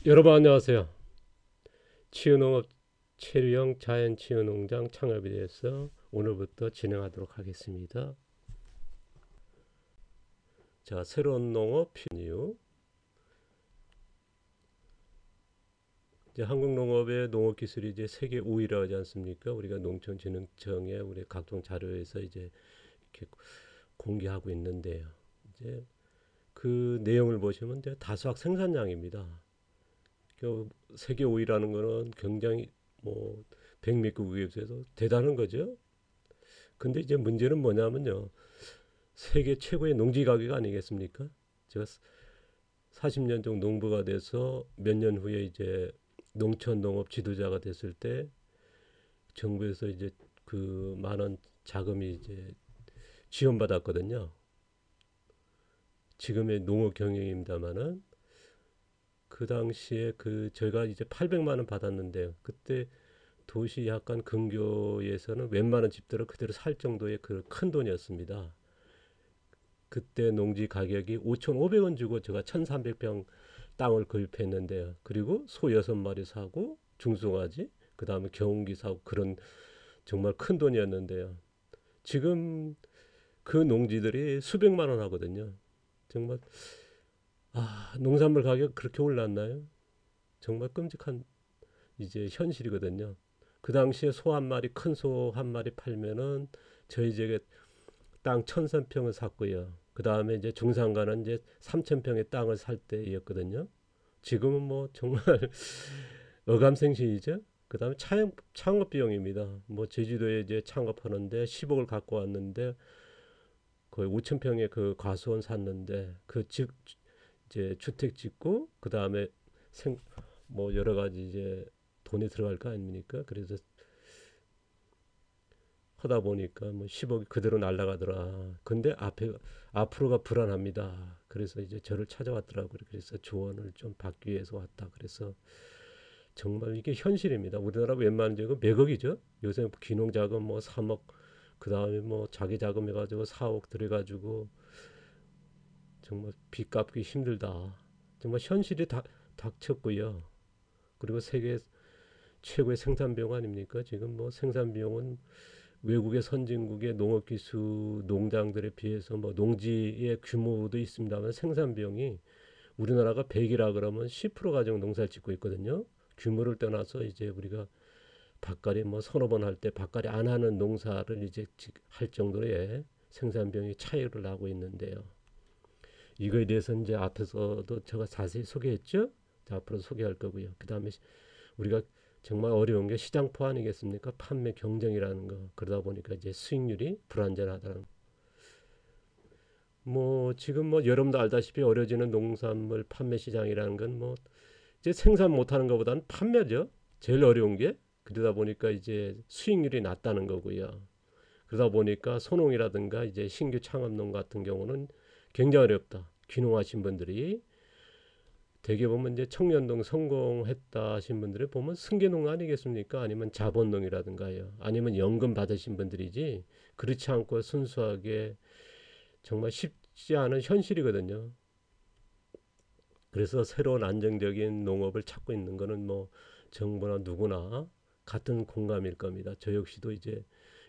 여러분 안녕하세요. 치유농업 체류형 자연치유농장 창업에 대해서 오늘부터 진행하도록 하겠습니다. 자, 새로운 농업 이유. 이제 한국 농업의 농업 기술이 이제 세계 우위라고 하지 않습니까? 우리가 농촌진흥청에 우리 각종 자료에서 이제 이렇게 공개하고 있는데요. 이제 그 내용을 보시면 이제 다수학 생산량입니다. 그 세계 우위라는 거는 굉장히 뭐 백미국에서 대단한 거죠. 근데 이제 문제는 뭐냐면요. 세계 최고의 농지 가격 아니겠습니까? 제가 40년 정도 농부가 돼서 몇 년 후에 이제 농촌 농업 지도자가 됐을 때 정부에서 이제 그 많은 자금이 이제 지원받았거든요. 지금의 농업 경영입니다만은 그 당시에 그 저희가 이제 800만 원 받았는데요. 그때 도시 약간 근교에서는 웬만한 집들을 그대로 살 정도의 그 큰 돈이었습니다. 그때 농지 가격이 5,500원 주고 제가 1,300평 땅을 구입했는데요. 그리고 소 6마리 사고 중송아지, 그 다음에 경운기 사고 그런 정말 큰 돈이었는데요. 지금 그 농지들이 수백만 원 하거든요. 정말 농산물 가격 그렇게 올랐나요? 정말 끔찍한 이제 현실이거든요. 그 당시에 소 한 마리, 큰 소 한 마리 팔면은 저희 지역에 땅 1,300평을 샀고요. 그 다음에 이제 중산가는 이제 3,000평의 땅을 살 때였거든요. 지금은 뭐 정말 어감생신이죠. 그 다음에 창업 비용입니다. 뭐 제주도에 이제 창업하는데 10억을 갖고 왔는데 거의 5,000평의 그 과수원 샀는데 그 집 이제 주택 짓고 그 다음에 생 뭐 여러 가지 이제 돈이 들어갈 거 아닙니까? 그래서 하다 보니까 뭐 10억이 그대로 날아가더라. 근데 앞으로가 불안합니다. 그래서 이제 저를 찾아왔더라고요. 그래서 조언을 좀 받기 위해서 왔다. 그래서 정말 이게 현실입니다. 우리나라 웬만한 지역은 몇억이죠. 요새 귀농 자금 뭐 3억, 그 다음에 뭐 자기 자금 해가지고 4억 들여가지고 정말 빚 갚기 힘들다. 정말 현실이 닥쳤고요. 그리고 세계 최고의 생산 비용 아닙니까? 지금 뭐 생산 비용은 외국의 선진국의 농업기술 농장들에 비해서 뭐 농지의 규모도 있습니다만 생산 비용이 우리나라가 100이라 그러면 10% 가정 농사를 짓고 있거든요. 규모를 떠나서 이제 우리가 밭갈이 뭐 서너 번 할 때 밭갈이 안 하는 농사를 이제 할 정도의 생산 비용이 차이를 나고 있는데요. 이거에 대해서 이제 앞에서도 제가 자세히 소개했죠. 자, 앞으로 소개할 거고요. 그 다음에 우리가 정말 어려운 게 시장포 아니겠습니까? 판매 경쟁이라는 거. 그러다 보니까 이제 수익률이 불안전하다는 거. 뭐 지금 뭐 여러분도 알다시피 어려지는 농산물 판매 시장이라는 건 뭐 이제 생산 못하는 것보다는 판매죠. 제일 어려운 게. 그러다 보니까 이제 수익률이 낮다는 거고요. 그러다 보니까 소농이라든가 이제 신규 창업농 같은 경우는 굉장히 어렵다. 귀농하신 분들이 대개 보면 이제 청년농 성공했다 하신 분들이 보면 승계농 아니겠습니까? 아니면 자본농이라든가요. 아니면 연금 받으신 분들이지 그렇지 않고 순수하게 정말 쉽지 않은 현실이거든요. 그래서 새로운 안정적인 농업을 찾고 있는 거는 뭐 정부나 누구나 같은 공감일 겁니다. 저 역시도 이제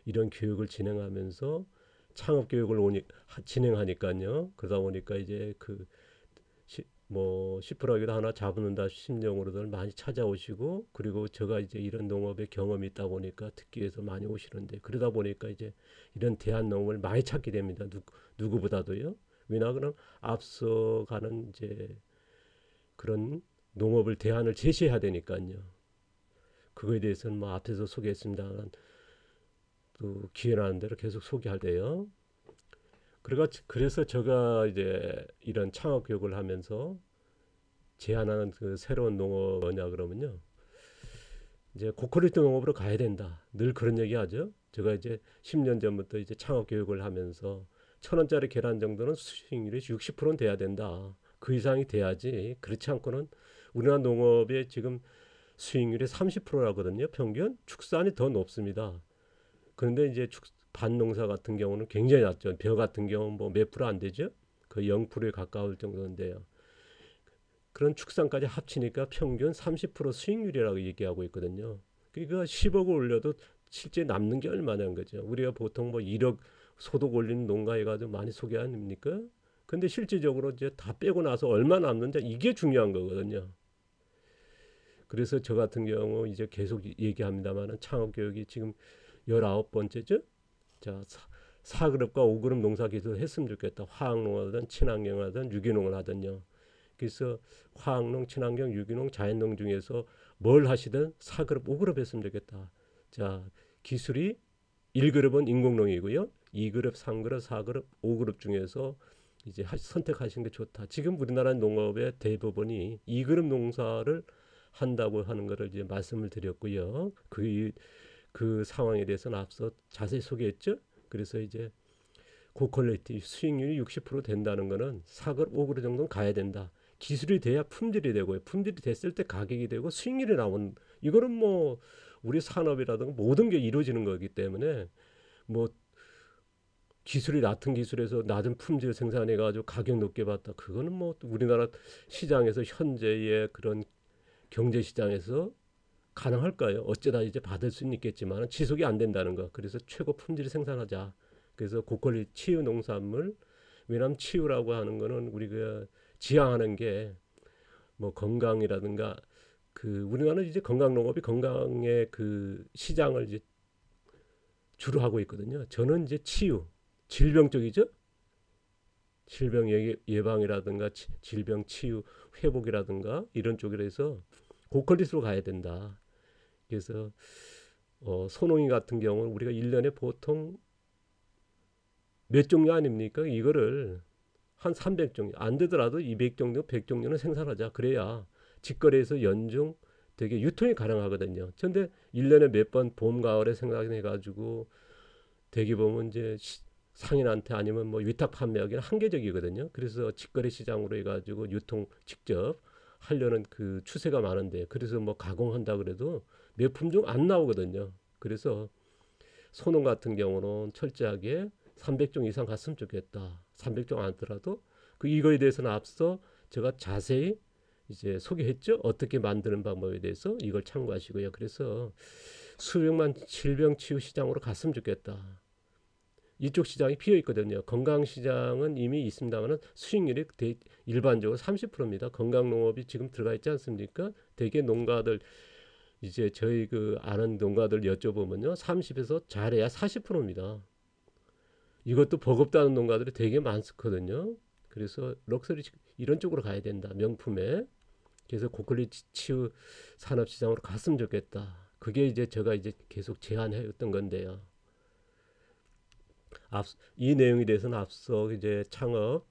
이런 교육을 진행하면서 창업 교육을 진행하니까요. 그러다 보니까 이제 뭐 10%라도 하나 잡는다 심정으로들 많이 찾아오시고 그리고 제가 이제 이런 농업의 경험이 있다 보니까 듣기 위해서 많이 오시는데 그러다 보니까 이제 이런 대한 농업을 많이 찾게 됩니다. 누구보다도요. 왜냐하면 앞서가는 이제 그런 농업을 대안을 제시해야 되니까요. 그거에 대해서는 뭐 앞에서 소개했습니다만 또 기회 나는 대로 계속 소개할 때요. 그래서 제가 이제 이런 창업 교육을 하면서 제안하는 그 새로운 농업 뭐냐 그러면요. 이제 고퀄리티 농업으로 가야 된다. 늘 그런 얘기 하죠. 제가 이제 10년 전부터 이제 창업 교육을 하면서 1,000원짜리 계란 정도는 수익률이 60%는 돼야 된다. 그 이상이 돼야지. 그렇지 않고는 우리나라 농업의 지금 수익률이 30%라거든요. 평균 축산이 더 높습니다. 그런데 이제 반농사 같은 경우는 굉장히 낮죠. 벼 같은 경우는 뭐 몇 프로 안 되죠. 거의 0%에 가까울 정도인데요. 그런 축산까지 합치니까 평균 30% 수익률이라고 얘기하고 있거든요. 그러니까 10억을 올려도 실제 남는 게 얼마냐는 거죠. 우리가 보통 뭐 1억 소득 올리는 농가 해가지고 많이 소개 아닙니까? 근데 실질적으로 이제 다 빼고 나서 얼마 남는지 이게 중요한 거거든요. 그래서 저 같은 경우 이제 계속 얘기합니다만은 창업교육이 지금 19번째죠. 자, 4그룹과 5그룹 농사 기술을 했으면 좋겠다. 화학농하든 친환경하든 유기농을 하든요. 그래서 화학농, 친환경, 유기농, 자연농 중에서 뭘 하시든 4그룹, 5그룹 했으면 좋겠다. 자, 기술이 1그룹은 인공농이고요. 2그룹, 3그룹, 4그룹, 5그룹 중에서 이제 선택하시는 게 좋다. 지금 우리나라 농업의 대부분이 2그룹 농사를 한다고 하는 것을 이제 말씀을 드렸고요. 그 상황에 대해서는 앞서 자세히 소개했죠. 그래서 이제 고퀄리티 수익률이 60% 된다는 거는 4그룹, 5그룹 정도는 가야 된다. 기술이 돼야 품질이 되고요. 품질이 됐을 때 가격이 되고 수익률이 나오는 이거는 뭐 우리 산업이라든가 모든 게 이루어지는 거기 때문에 뭐 기술이 낮은 기술에서 낮은 품질 생산해 가지고 가격 높게 받다. 그거는 뭐 우리나라 시장에서 현재의 그런 경제 시장에서 가능할까요? 어쩌다 이제 받을 수는 있겠지만 지속이 안 된다는 거. 그래서 최고 품질 생산하자. 그래서 고퀄리티 치유 농산물. 왜냐하면 치유라고 하는 거는 우리가 지향하는 게 뭐 건강이라든가 그 우리나라는 이제 건강 농업이 건강의 그 시장을 이제 주로 하고 있거든요. 저는 이제 치유, 질병 쪽이죠. 질병 예방이라든가 질병 치유 회복이라든가 이런 쪽이라 해서 고퀄리티로 가야 된다. 그래서 소농이 같은 경우는 우리가 1년에 보통 몇 종류 아닙니까? 이거를 한 300종류 안 되더라도 200종류 100종류는 생산하자. 그래야 직거래에서 연중 되게 유통이 가능하거든요. 그런데 1년에 몇 번 봄 가을에 생산해 가지고 대기 보면 이제 상인한테 아니면 뭐 위탁 판매하기는 한계적이거든요. 그래서 직거래 시장으로 해가지고 유통 직접 하려는 그 추세가 많은데 그래서 뭐 가공한다 그래도 몇 품종 안 나오거든요. 그래서 소농 같은 경우는 철저하게 300종 이상 갔으면 좋겠다. 300종 안 하더라도 그 이거에 대해서는 앞서 제가 자세히 이제 소개했죠. 어떻게 만드는 방법에 대해서 이걸 참고하시고요. 그래서 수백만 질병 치유 시장으로 갔으면 좋겠다. 이쪽 시장이 비어 있거든요. 건강 시장은 이미 있습니다만 수익률이 일반적으로 30%입니다. 건강 농업이 지금 들어가 있지 않습니까? 대개 농가들 이제 저희 그 아는 농가들 여쭤보면요. 30에서 잘해야 40%입니다. 이것도 버겁다는 농가들이 되게 많거든요. 그래서 럭셔리 이런 쪽으로 가야 된다. 명품에. 그래서 고퀄리티 치유 산업 시장으로 갔으면 좋겠다. 그게 이제 제가 이제 계속 제안했던 건데요. 이 내용에 대해서는 앞서 이제 창업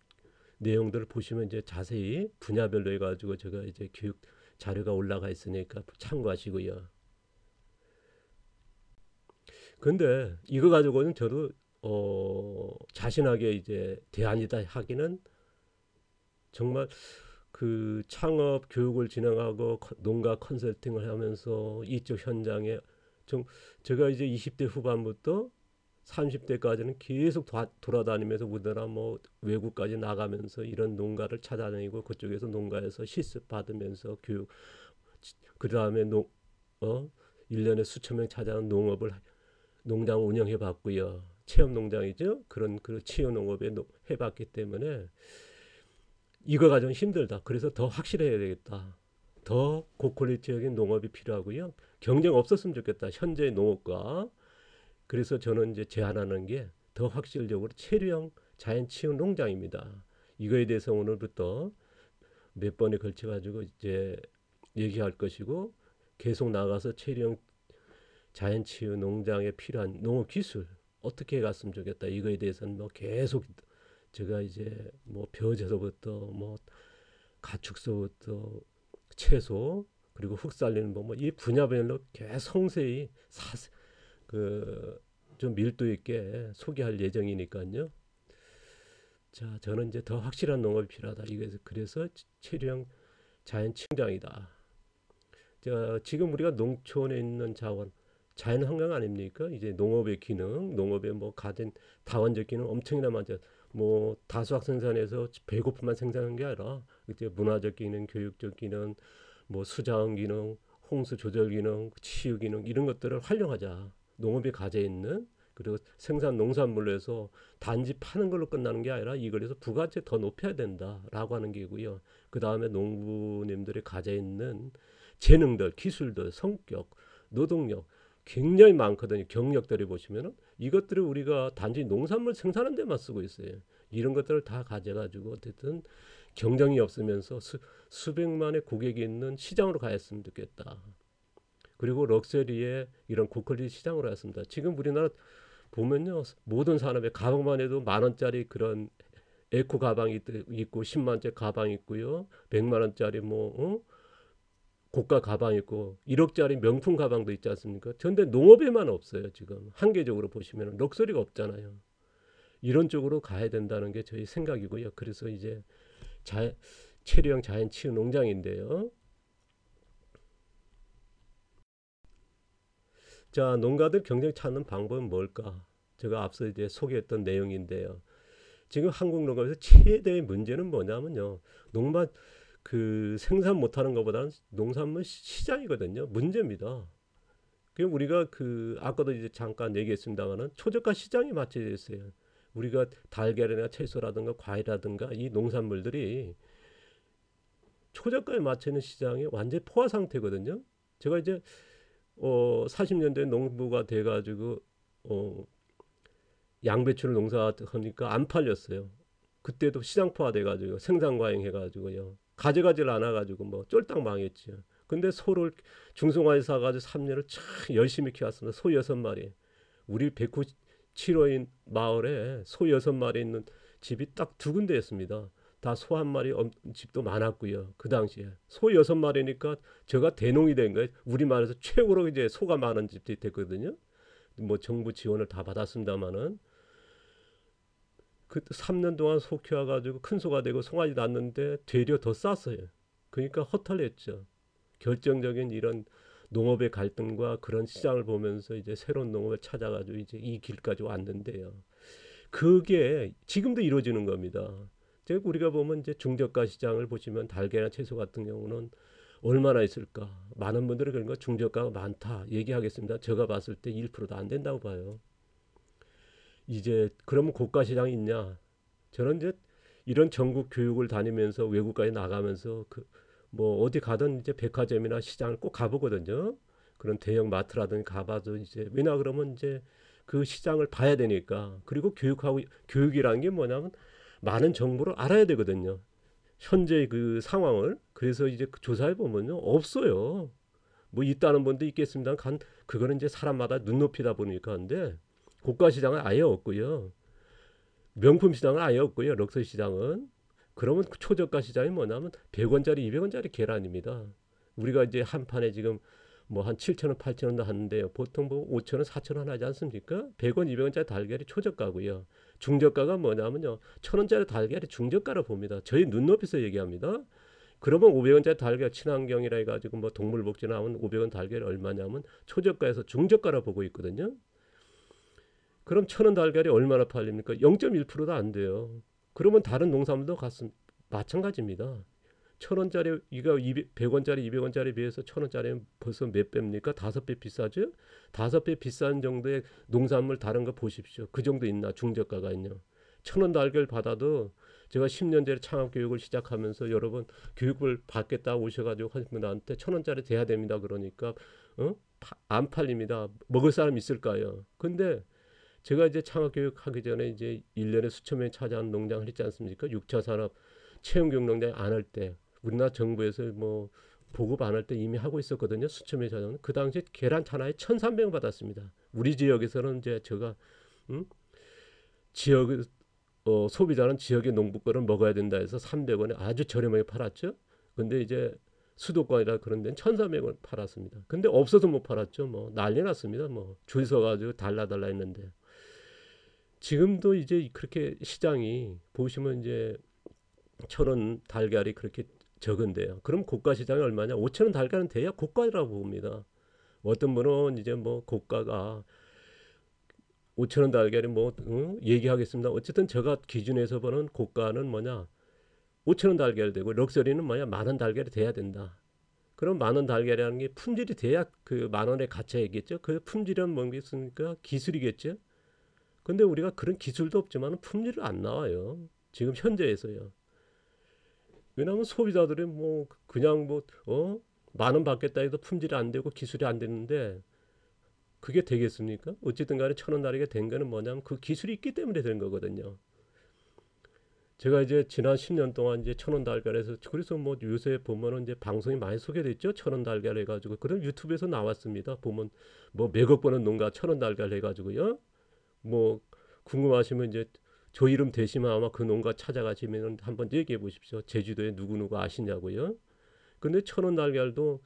내용들을 보시면 이제 자세히 분야별로 해가지고 제가 이제 교육 자료가 올라가 있으니까 참고하시고요. 근데 이거 가지고는 저도 자신하게 이제 대안이다 하기는 정말 그 창업 교육을 진행하고 농가 컨설팅을 하면서 이쪽 현장에 제가 이제 20대 후반부터 30대까지는 계속 돌아다니면서 우리나라 뭐 외국까지 나가면서 이런 농가를 찾아다니고 그쪽에서 농가에서 실습 받으면서 교육 그 다음에 1년에 수천 명 찾아온 농장 운영해 봤고요. 체험 농장이죠. 그런 그 체험 농업에 해봤기 때문에 이거 가지고 힘들다. 그래서 더 확실해야 되겠다. 더 고퀄리티적인 농업이 필요하고요. 경쟁 없었으면 좋겠다. 현재 농업과. 그래서 저는 이제 제안하는 게 더 확실적으로 체류형 자연 치유 농장입니다. 이거에 대해서 오늘부터 몇 번에 걸쳐 가지고 이제 얘기할 것이고 계속 나가서 체류형 자연 치유 농장에 필요한 농업 기술 어떻게 갔으면 좋겠다. 이거에 대해서는 뭐 계속 제가 이제 뭐 벼제서부터 뭐 가축서부터 채소 그리고 흙 살리는 방법 이 분야별로 계속 성세히 좀 밀도 있게 소개할 예정이니까요. 자, 저는 이제 더 확실한 농업이 필요하다. 그래서 체류형 자연 친장이다. 자, 지금 우리가 농촌에 있는 자연 환경 아닙니까? 이제 농업의 기능, 농업의 뭐 가진 다원적 기능 엄청나 많죠. 뭐 다수학 생산에서 배고픔만 생산하는 게 아니라 이제 문화적 기능, 교육적 기능, 뭐 수자원 기능, 홍수 조절 기능, 치유 기능 이런 것들을 활용하자. 농업이 가져 있는 그리고 생산 농산물로 해서 단지 파는 걸로 끝나는 게 아니라 이걸 해서 부가치 더 높여야 된다라고 하는 게고요. 그 다음에 농부님들이 가져 있는 재능들, 기술들, 성격, 노동력 굉장히 많거든요. 경력들이 보시면은 이것들을 우리가 단지 농산물 생산하는 데만 쓰고 있어요. 이런 것들을 다 가져가지고 어쨌든 경쟁이 없으면서 수백만의 고객이 있는 시장으로 가였으면 좋겠다. 그리고 럭셔리의 이런 고퀄리티 시장으로 갔습니다. 지금 우리나라 보면요, 모든 산업에 가방만 해도 10,000원짜리 그런 에코 가방이 있고 10만원짜리 가방 있고요, 100만원짜리 뭐 고가 가방 있고 1억짜리 명품 가방도 있지 않습니까? 그런데 농업에만 없어요. 지금 한계적으로 보시면 럭셔리가 없잖아요. 이런 쪽으로 가야 된다는 게 저희 생각이고요. 그래서 이제 체류형 자연 치유 농장인데요. 자, 농가들 경쟁 찾는 방법은 뭘까? 제가 앞서 이제 소개했던 내용인데요. 지금 한국 농가에서 최대의 문제는 뭐냐면요. 농만 그 생산 못하는 것보다는 농산물 시장이거든요. 문제입니다. 그 우리가 그 아까도 이제 잠깐 얘기했습니다만은 초저가 시장이 맞춰져 있어요. 우리가 달걀이나 채소라든가 과일이라든가 이 농산물들이 초저가에 맞추는 시장이 완전히 포화 상태거든요. 제가 이제 40년대 농부가 돼가지고 양배추를 농사하니까 안 팔렸어요. 그때도 시장 포화 돼가지고 생산 과잉 해가지고요. 가져가질 않아가지고 뭐 쫄딱 망했지요. 근데 소를 중성화에 사가지고 3년을 참 열심히 키웠습니다. 소 6마리. 우리 197호인 마을에 소 6마리 있는 집이 딱 2군데였습니다. 다 소 1마리 집도 많았고요. 그 당시에 소 6마리니까 제가 대농이 된 거예요. 우리말에서 최고로 이제 소가 많은 집들이 됐거든요. 뭐 정부 지원을 다 받았습니다만은 그 3년 동안 소 키워가지고 큰 소가 되고 송아지 낳는데 되려 더 쌌어요. 그러니까 허탈했죠. 결정적인 이런 농업의 갈등과 그런 시장을 보면서 이제 새로운 농업을 찾아가지고 이제 이 길까지 왔는데요. 그게 지금도 이루어지는 겁니다. 우리가 보면 이제 중저가 시장을 보시면 달걀이나 채소 같은 경우는 얼마나 있을까? 많은 분들이 그런 거 중저가가 많다 얘기하겠습니다. 제가 봤을 때 1%도 안 된다고 봐요. 이제 그러면 고가 시장이 있냐? 저는 이제 이런 전국 교육을 다니면서 외국까지 나가면서 뭐 어디 가든 이제 백화점이나 시장을 꼭 가보거든요. 그런 대형 마트라든지 가봐도 이제 왜냐 그러면 이제 그 시장을 봐야 되니까. 그리고 교육이라는 게 뭐냐면 많은 정보를 알아야 되거든요. 현재 그 상황을. 그래서 이제 조사해 보면요 없어요. 뭐 있다는 분도 있겠습니다. 그거는 이제 사람마다 눈높이다 보니까. 근데 고가 시장은 아예 없고요. 명품 시장은 아예 없고요. 럭셔리 시장은. 그러면 초저가 시장이 뭐냐면 100원짜리 200원짜리 계란입니다. 우리가 이제 한 판에 지금 뭐 한 7,000원 8,000원 하는데요. 보통 뭐 5,000원 4,000원 하지 않습니까? 100원 200원짜리 달걀이 초저가고요. 중저가가 뭐냐면요. 1,000원짜리 달걀이 중저가로 봅니다. 저희 눈높이서 얘기합니다. 그러면 500원짜리 달걀 친환경이라 해가지고 뭐 동물복지 나오면 500원 달걀이 얼마냐면 초저가에서 중저가로 보고 있거든요. 그럼 1,000원 달걀이 얼마나 팔립니까? 0.1%도 안 돼요. 그러면 다른 농산물도 마찬가지입니다. 1,000원짜리 이거 100원짜리 200원짜리 비해서 1,000원짜리는 벌써 몇 배입니까? 5배 비싸죠? 5배 비싼 정도의 농산물 다른 거 보십시오. 그 정도 있나? 중저가가 있냐? 1,000원 달걀 받아도 제가 10년 전에 창업교육을 시작하면서 여러분 교육을 받겠다 오셔가지고 하시면 나한테 1,000원짜리 돼야 됩니다. 그러니까 안 팔립니다. 먹을 사람 있을까요? 근데 제가 이제 창업교육 하기 전에 이제 1년에 수천 명이 찾아오는 농장을 했지 않습니까? 6차 산업 채용교육 농장 안 할 때 우리나라 정부에서 뭐 보급 안 할 때 이미 하고 있었거든요. 수천 명이 찾아오는. 그 당시에 계란 하나에 1,300원 받았습니다. 우리 지역에서는 이제 제가 지역 소비자는 지역의 농부 거를 먹어야 된다 해서 300원에 아주 저렴하게 팔았죠. 근데 이제 수도권이라 그런 데는 1,300원 팔았습니다. 근데 없어서 못 팔았죠. 뭐 난리 났습니다. 뭐 줄 서가지고 달라 했는데 지금도 이제 그렇게 시장이 보시면 이제 1,000원 달걀이 그렇게 적은데요. 그럼 고가 시장이 얼마냐? 5,000원 달걀은 돼야 고가라고 봅니다. 어떤 분은 이제 뭐 고가가 5천 원 달걀이 뭐 얘기하겠습니다. 어쨌든 제가 기준에서 보는 고가는 뭐냐? 5천 원 달걀이 되고 럭셔리는 뭐냐? 10,000원 달걀이 돼야 된다. 그럼 10,000원 달걀이라는 게 품질이 돼야 그 10,000원의 가치가 있겠죠. 그 품질은 뭐겠습니까? 기술이겠죠. 근데 우리가 그런 기술도 없지만 품질은 안 나와요. 지금 현재에서요. 왜냐하면 소비자들이 뭐 그냥 뭐 10,000원 받겠다 해도 품질이 안 되고 기술이 안 되는데 그게 되겠습니까? 어쨌든 간에 1,000원 달걀이 된 거는 뭐냐면 그 기술이 있기 때문에 된 거거든요. 제가 이제 지난 10년 동안 이제 1,000원 달걀에서 그래서 뭐 요새 보면은 이제 방송이 많이 소개됐죠. 1,000원 달걀 해가지고 그런 유튜브에서 나왔습니다. 보면 뭐 몇억 버는 농가 1,000원 달걀 해가지고요. 뭐 궁금하시면 이제 저 이름 대시면 아마 그 농가 찾아가시면 한번 얘기해 보십시오. 제주도에 누구누구 아시냐고요. 근데 1,000원 달걀도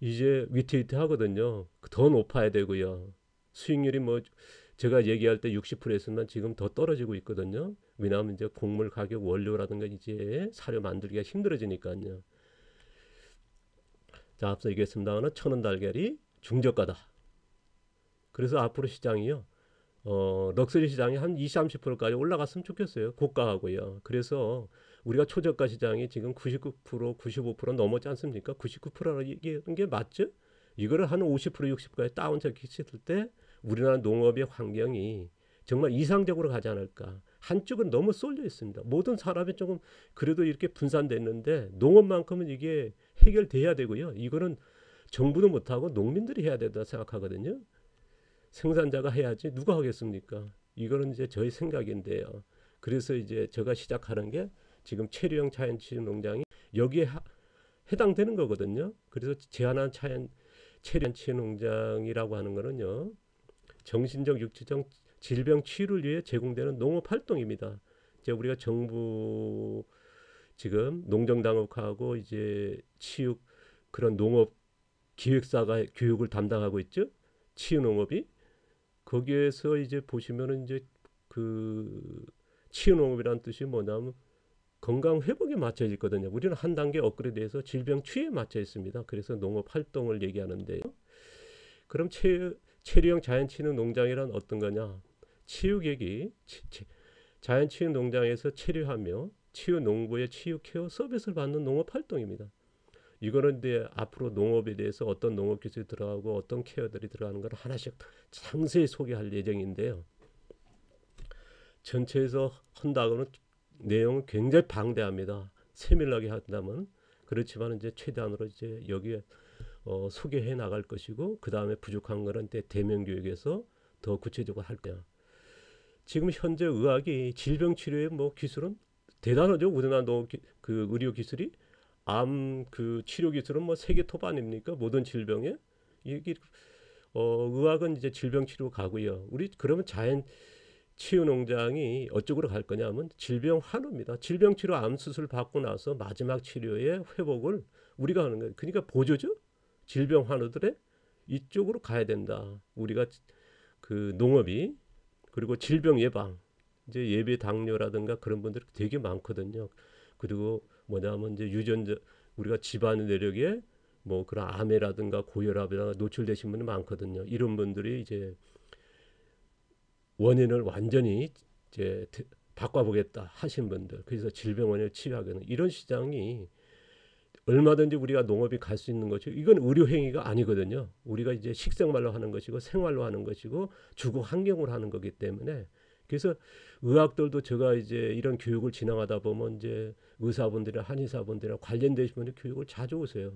이제 위태위태하거든요. 더 높아야 되고요. 수익률이 뭐 제가 얘기할 때 60%였으면 지금 더 떨어지고 있거든요. 왜냐하면 이제 곡물 가격 원료라든가 이제 사료 만들기가 힘들어지니까요. 자, 앞서 얘기했습니다만 1,000원 달걀이 중저가다. 그래서 앞으로 시장이요. 럭셔리 시장이 한 20, 30%까지 올라갔으면 좋겠어요. 고가하고요. 그래서 우리가 초저가 시장이 지금 99%, 95% 넘었지 않습니까? 99%라고 얘기하는 게 맞죠? 이거를 한 50%, 60%까지 다운시켰을 때 우리나라 농업의 환경이 정말 이상적으로 가지 않을까. 한쪽은 너무 쏠려 있습니다. 모든 사람이 조금 그래도 이렇게 분산됐는데 농업만큼은 이게 해결돼야 되고요. 이거는 정부도 못하고 농민들이 해야 된다 생각하거든요. 생산자가 해야지 누가 하겠습니까? 이거는 이제 저희 생각인데요. 그래서 이제 제가 시작하는 게 지금 체류형 자연치유 농장이 여기에 해당되는 거거든요. 그래서 제안한 체류형 치유 농장이라고 하는 거는요. 정신적, 육체적 질병 치유를 위해 제공되는 농업 활동입니다. 이제 우리가 정부 지금 농정당국하고 이제 치유 그런 농업 기획사가 교육을 담당하고 있죠. 치유 농업이 거기에서 이제 보시면은 이제 그 치유 농업이라는 뜻이 뭐냐면 건강 회복에 맞춰 있거든요. 우리는 한 단계 업그레이드해서 질병 치유에 맞춰 있습니다. 그래서 농업 활동을 얘기하는데요. 그럼 체류형 자연치유 농장이란 어떤 거냐? 치유객이 자연치유 농장에서 체류하며 치유 농부의 치유 케어 서비스를 받는 농업 활동입니다. 이거는 이제 앞으로 농업에 대해서 어떤 농업 기술이 들어가고 어떤 케어들이 들어가는 걸 하나씩 상세히 소개할 예정인데요. 전체에서 한다고는 내용은 굉장히 방대합니다. 세밀하게 한다면 그렇지만 이제 최대한으로 이제 여기에 소개해 나갈 것이고 그 다음에 부족한 거는 대면 교육에서 더 구체적으로 할 거야. 지금 현재 의학이 질병 치료의 뭐 기술은 대단하죠. 우리나라 그 의료 기술이 암 그 치료 기술은 뭐 세계 톱 아닙니까? 모든 질병에 이게 의학은 이제 질병 치료 가고요. 우리 그러면 자연 치유 농장이 어쪽으로 갈 거냐면 질병 환우입니다. 질병 치료 암 수술 받고 나서 마지막 치료의 회복을 우리가 하는 거예요. 그러니까 보조죠. 질병 환우들의 이쪽으로 가야 된다. 우리가 그 농업이 그리고 질병 예방 이제 예비 당뇨라든가 그런 분들이 되게 많거든요. 그리고 뭐냐면 이제 유전자 우리가 집안 내력에 뭐 그런 암이라든가 고혈압이라든가 노출되신 분이 많거든요. 이런 분들이 이제 원인을 완전히 이제 바꿔보겠다 하신 분들, 그래서 질병 원인을 치유하겠는 이런 시장이 얼마든지 우리가 농업이 갈 수 있는 것이고 이건 의료 행위가 아니거든요. 우리가 이제 식생활로 하는 것이고 생활로 하는 것이고 주거 환경으로 하는 거기 때문에 그래서 의학들도 제가 이제 이런 교육을 진행하다 보면 이제 의사분들이나 한의사분들이나 관련되신 분들 교육을 자주 오세요.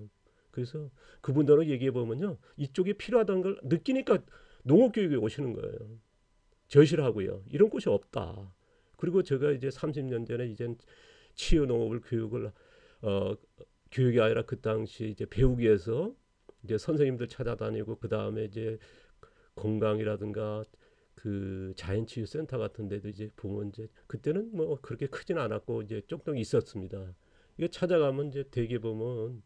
그래서 그분들은 얘기해 보면요, 이쪽이 필요하다는 걸 느끼니까 농업 교육에 오시는 거예요. 절실하고요. 이런 곳이 없다. 그리고 제가 이제 30년 전에 이제 치유 농업을 교육이 아니라 그 당시 이제 배우기 위해서 이제 선생님들 찾아다니고 그 다음에 이제 건강이라든가 그 자연치유센터 같은 데도 이제 보면 이제 그때는 뭐 그렇게 크진 않았고 이제 조금 있었습니다. 이거 찾아가면 이제 되게 보면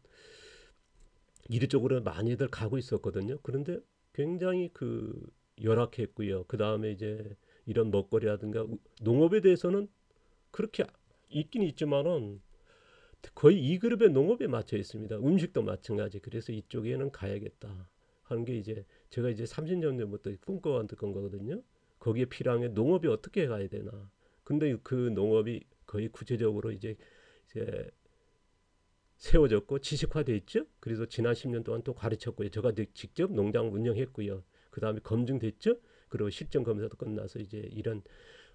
이쪽으로 많이들 가고 있었거든요. 그런데 굉장히 그 열악했고요. 그 다음에 이제 이런 먹거리라든가 농업에 대해서는 그렇게 있긴 있지만은 거의 2그룹의 농업에 맞춰 있습니다. 음식도 마찬가지. 그래서 이쪽에는 가야겠다 하는 게 이제 제가 이제 30년 전부터 꿈꿔왔던 거거든요. 거기에 필요한 게 농업이 어떻게 가야 되나. 근데 그 농업이 거의 구체적으로 이제 세워졌고 지식화돼 있죠. 그래서 지난 10년 동안 또 가르쳤고요. 제가 직접 농장 운영했고요. 그 다음에 검증됐죠. 그리고 실전 검사도 끝나서 이제 이런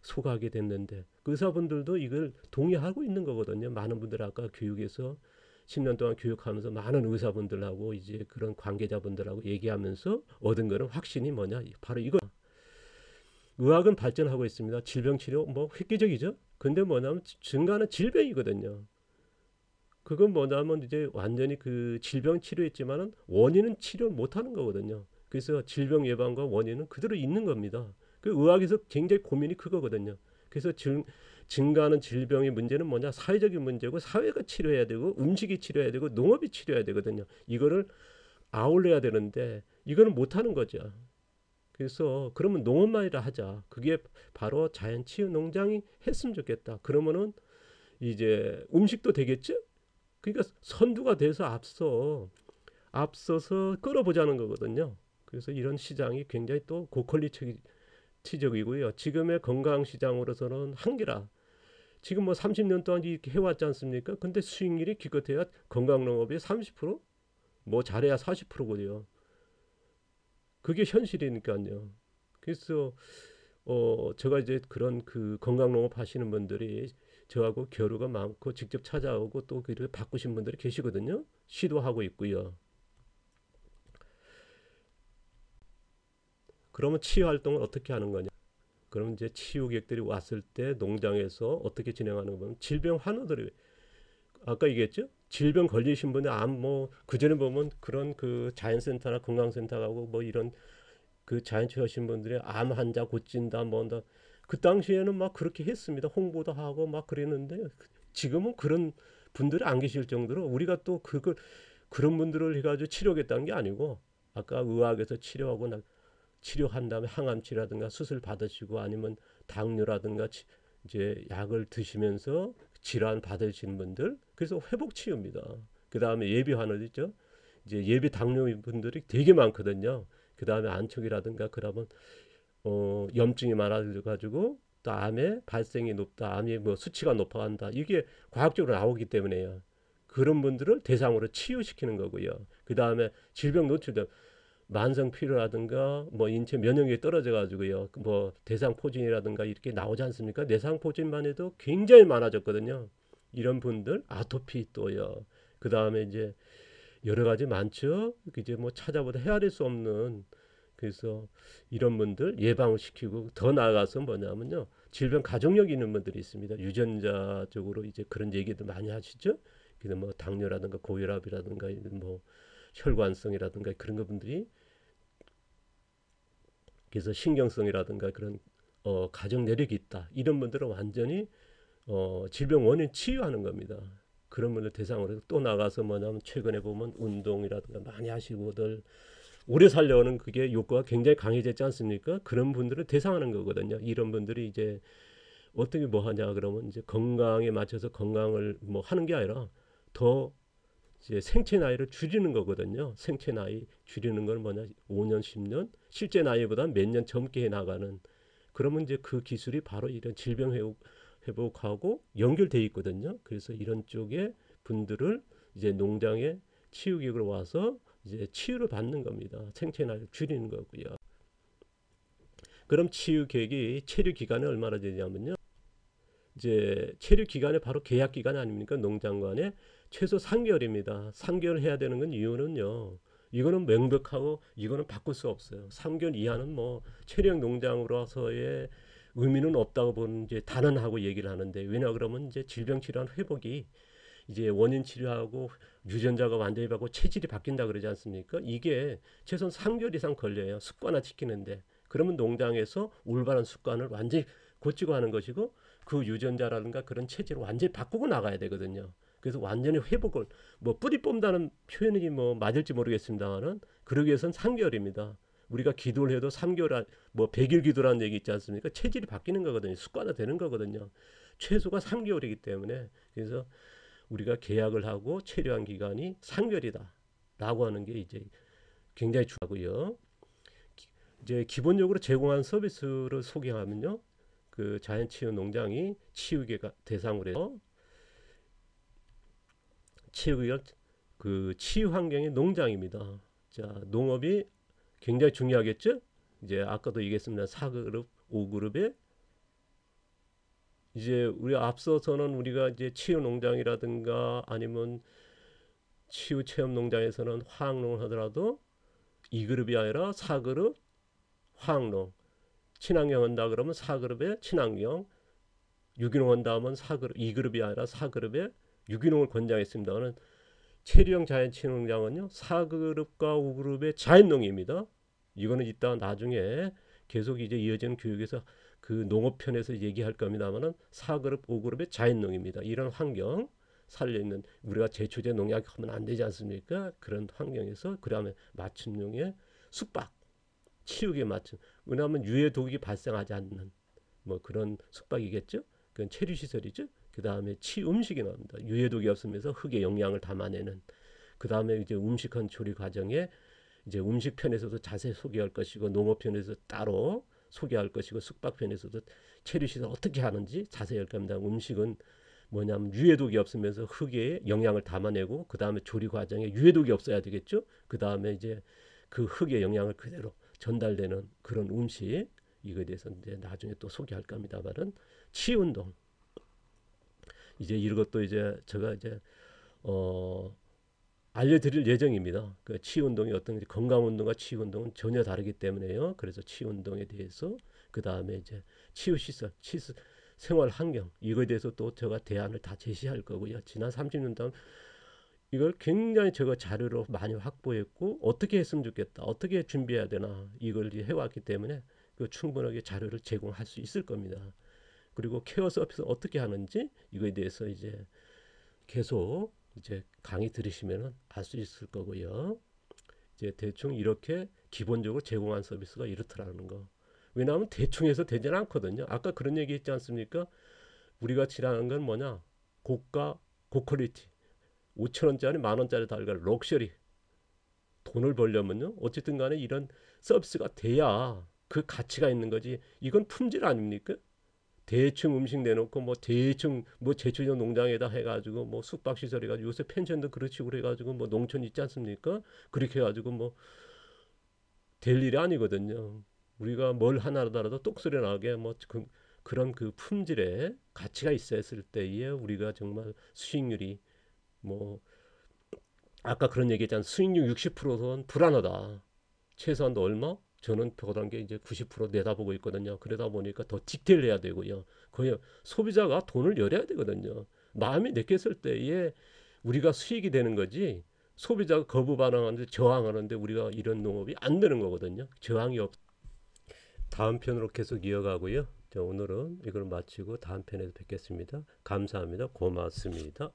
소가하게 됐는데 그 의사분들도 이걸 동의하고 있는 거거든요. 많은 분들 아까 교육에서 10년 동안 교육하면서 많은 의사분들하고 이제 그런 관계자분들하고 얘기하면서 얻은 거는 확신이 뭐냐? 바로 이거. 의학은 발전하고 있습니다. 질병 치료 뭐 획기적이죠. 근데 뭐냐면 증가하는 질병이거든요. 그건 뭐냐면 이제 완전히 그 질병 치료했지만은 원인은 치료 못하는 거거든요. 그래서 질병 예방과 원인은 그대로 있는 겁니다. 그 의학에서 굉장히 고민이 그거거든요. 그래서 증가하는 질병의 문제는 뭐냐? 사회적인 문제고 사회가 치료해야 되고 음식이 치료해야 되고 농업이 치료해야 되거든요. 이거를 아울러야 되는데 이거는 못하는 거죠. 그래서 그러면 농업만이라 하자. 그게 바로 자연치유농장이 했으면 좋겠다. 그러면은 이제 음식도 되겠죠? 그러니까 선두가 돼서 앞서서 끌어보자는 거거든요. 그래서 이런 시장이 굉장히 또 고퀄리티적이고요. 지금의 건강 시장으로서는 한계라. 지금 뭐 30년 동안 이렇게 해왔지 않습니까? 근데 수익률이 기껏해야 건강농업이 30%? 뭐 잘해야 40%거든요. 그게 현실이니까요. 그래서 제가 이제 그런 그 건강농업 하시는 분들이 저하고 교류가 많고 직접 찾아오고 또 그를 바꾸신 분들이 계시거든요. 시도하고 있고요. 그러면 치유 활동을 어떻게 하는 거냐? 그럼 이제 치유객들이 왔을 때 농장에서 어떻게 진행하는 거면 질병 환우들이 아까 얘기했죠? 질병 걸리신 분이 뭐 그전에 보면 그런 그 자연센터나 건강센터 가고 뭐 이런 그 자연치유 하신 분들이 암 환자 고친다 뭐한다 그 당시에는 막 그렇게 했습니다. 홍보도 하고 막 그랬는데 지금은 그런 분들이 안 계실 정도로 우리가 또 그런 분들을 해가지고 치료하겠다는 게 아니고 아까 의학에서 치료한 다음에 항암 치료라든가 수술 받으시고 아니면 당뇨라든가 이제 약을 드시면서 질환 받으시는 분들 그래서 회복 치유입니다. 그 다음에 예비 환우도 있죠. 이제 예비 당뇨 분들이 되게 많거든요. 그 다음에 안촉이라든가 그러면 염증이 많아가지고 또 암의 발생이 높다, 암이 뭐 수치가 높아간다. 이게 과학적으로 나오기 때문에요. 그런 분들을 대상으로 치유시키는 거고요. 그 다음에 질병 노출된 만성 피로라든가 뭐 인체 면역력이 떨어져 가지고요. 뭐 대상포진이라든가 이렇게 나오지 않습니까? 내상포진만 해도 굉장히 많아졌거든요. 이런 분들 아토피 또요. 그 다음에 이제 여러 가지 많죠. 이제 뭐 찾아보다 헤아릴 수 없는 그래서 이런 분들 예방을 시키고 더 나아가서 뭐냐면요. 질병 가족력이 있는 분들이 있습니다. 유전자 쪽으로 이제 그런 얘기도 많이 하시죠. 그래서 뭐 당뇨라든가 고혈압이라든가 뭐 혈관성이라든가 그런 거 분들이 그래서 신경성이라든가 그런 가정 내력이 있다. 이런 분들은 완전히 질병 원인 치유하는 겁니다. 그런 분들 대상으로 또 나가서 뭐냐면 최근에 보면 운동이라든가 많이 하시고들 오래 살려는 그게 욕구가 굉장히 강해졌지 않습니까? 그런 분들을 대상하는 거거든요. 이런 분들이 이제 어떻게 뭐 하냐 그러면 이제 건강에 맞춰서 건강을 뭐 하는 게 아니라 더 이제 생체 나이를 줄이는 거거든요. 생체 나이 줄이는 건 뭐냐? 5년, 10년 실제 나이보다 몇 년 젊게 해 나가는 그러면 이제 그 기술이 바로 이런 질병 회복하고 연결돼 있거든요. 그래서 이런 쪽에 분들을 이제 농장에 치유기구로 와서 이제 치유를 받는 겁니다. 생체 나이를 줄이는 거고요. 그럼 치유 계획이 체류 기간이 얼마나 되냐면요. 이제 체류 기간이 바로 계약 기간 아닙니까? 농장간에 최소 3개월입니다. 3개월 해야 되는 건 이유는요. 이거는 명백하고 이거는 바꿀 수 없어요. 3개월 이하는 뭐 체류형 농장으로서의 의미는 없다고 보는 이제 단언하고 얘기를 하는데 왜냐 그러면 이제 질병 치료한 회복이 이제 원인 치료하고 유전자가 완전히 바뀌고 체질이 바뀐다 그러지 않습니까? 이게 최소한 3개월 이상 걸려요. 습관화 시키는데. 그러면 농장에서 올바른 습관을 완전히 고치고 하는 것이고 그 유전자라든가 그런 체질을 완전히 바꾸고 나가야 되거든요. 그래서 완전히 회복을 뭐 뿌리 뽑는다는 표현이 뭐 맞을지 모르겠습니다만은 그러기 위해서는 3개월입니다. 우리가 기도를 해도 3개월 뭐 100일 기도라는 얘기 있지 않습니까? 체질이 바뀌는 거거든요. 습관화 되는 거거든요. 최소가 3개월이기 때문에 그래서 우리가 계약을 하고 체류한 기간이 3개월이다 라고 하는 게 이제 굉장히 중요하고요. 이제 기본적으로 제공한 서비스를 소개하면요. 그 자연치유 농장이 치유계가 대상으로 해서 치유계가 그 치유 환경의 농장입니다. 자, 농업이 굉장히 중요하겠죠? 이제 아까도 얘기했습니다. 4그룹, 5그룹에 이제 우리 앞서서는 우리가 이제 치유 농장이라든가 아니면 치유 체험 농장에서는 화학농을 하더라도 2그룹이 아니라 4그룹 화학농, 친환경 한다 그러면 4그룹에 친환경, 유기농 한다 하면 4그룹, 2그룹이 아니라 4그룹에 유기농을 권장했습니다. 그는 체류형 자연친환경은요 4그룹과 5그룹의 자연농입니다. 이거는 이따 나중에 계속 이제 이어지는 교육에서 그 농업편에서 얘기할 겁니다만은 4그룹, 5그룹의 자연농입니다. 이런 환경 살려있는 우리가 제초제 농약 하면 안 되지 않습니까? 그런 환경에서 그다음에 맞춤용의 숙박, 치유기에 맞춤. 왜냐하면 유해 독이 발생하지 않는 뭐 그런 숙박이겠죠. 그건 체류 시설이죠. 그 다음에 치음식이 나옵니다. 유해독이 없으면서 흙의 영양을 담아내는. 그 다음에 이제 음식한 조리 과정에 이제 음식 편에서도 자세히 소개할 것이고 농업 편에서 따로 소개할 것이고 숙박 편에서도 체류 시설 어떻게 하는지 자세히 할 겁니다. 음식은 뭐냐면 유해독이 없으면서 흙의 영양을 담아내고 그 다음에 조리 과정에 유해독이 없어야 되겠죠. 그 다음에 이제 그 흙의 영양을 그대로 전달되는 그런 음식 이거에 대해서 이제 나중에 또 소개할 겁니다만은 치운동 이제 이것도 이제 제가 이제 알려드릴 예정입니다. 그 치운동이 어떤 건강운동과 치운동은 전혀 다르기 때문에요. 그래서 치운동에 대해서 그 다음에 이제 치유시설, 생활 환경 이거에 대해서 또 제가 대안을 다 제시할 거고요. 지난 30년 동안 이걸 굉장히 제가 자료로 많이 확보했고 어떻게 했으면 좋겠다, 어떻게 준비해야 되나 이걸 해왔기 때문에 그 충분하게 자료를 제공할 수 있을 겁니다. 그리고 케어 서비스 어떻게 하는지 이거에 대해서 이제 계속 이제 강의 들으시면은 알 수 있을 거고요. 이제 대충 이렇게 기본적으로 제공한 서비스가 이렇더라는 거. 왜냐하면 대충 해서 되지는 않거든요. 아까 그런 얘기 했지 않습니까? 우리가 지나는 건 뭐냐? 고가, 고퀄리티. 5천원짜리, 만원짜리 달걀, 럭셔리. 돈을 벌려면요. 어쨌든 간에 이런 서비스가 돼야 그 가치가 있는 거지. 이건 품질 아닙니까? 대충 음식 내놓고 뭐 대충 뭐 제초용 농장에다 해가지고 뭐 숙박시설 해가지고 요새 펜션도 그렇지 그래가지고 뭐 농촌 있지 않습니까? 그렇게 해가지고 뭐 될 일이 아니거든요. 우리가 뭘 하나 하더라도 똑소리 나게 뭐 그런 그 품질에 가치가 있었을 때에 우리가 정말 수익률이 뭐 아까 그런 얘기했잖아요. 수익률 60%는 불안하다. 최소한도 얼마? 저는 보던 게 이제 90% 내다보고 있거든요. 그러다 보니까 더 디테일해야 되고요. 거의 소비자가 돈을 열어야 되거든요. 마음이 내켰을 때에 우리가 수익이 되는 거지. 소비자가 거부 반응하는데 저항하는데 우리가 이런 농업이 안 되는 거거든요. 저항이 없. 다음 편으로 계속 이어가고요. 자, 오늘은 이걸 마치고 다음 편에서 뵙겠습니다. 감사합니다. 고맙습니다.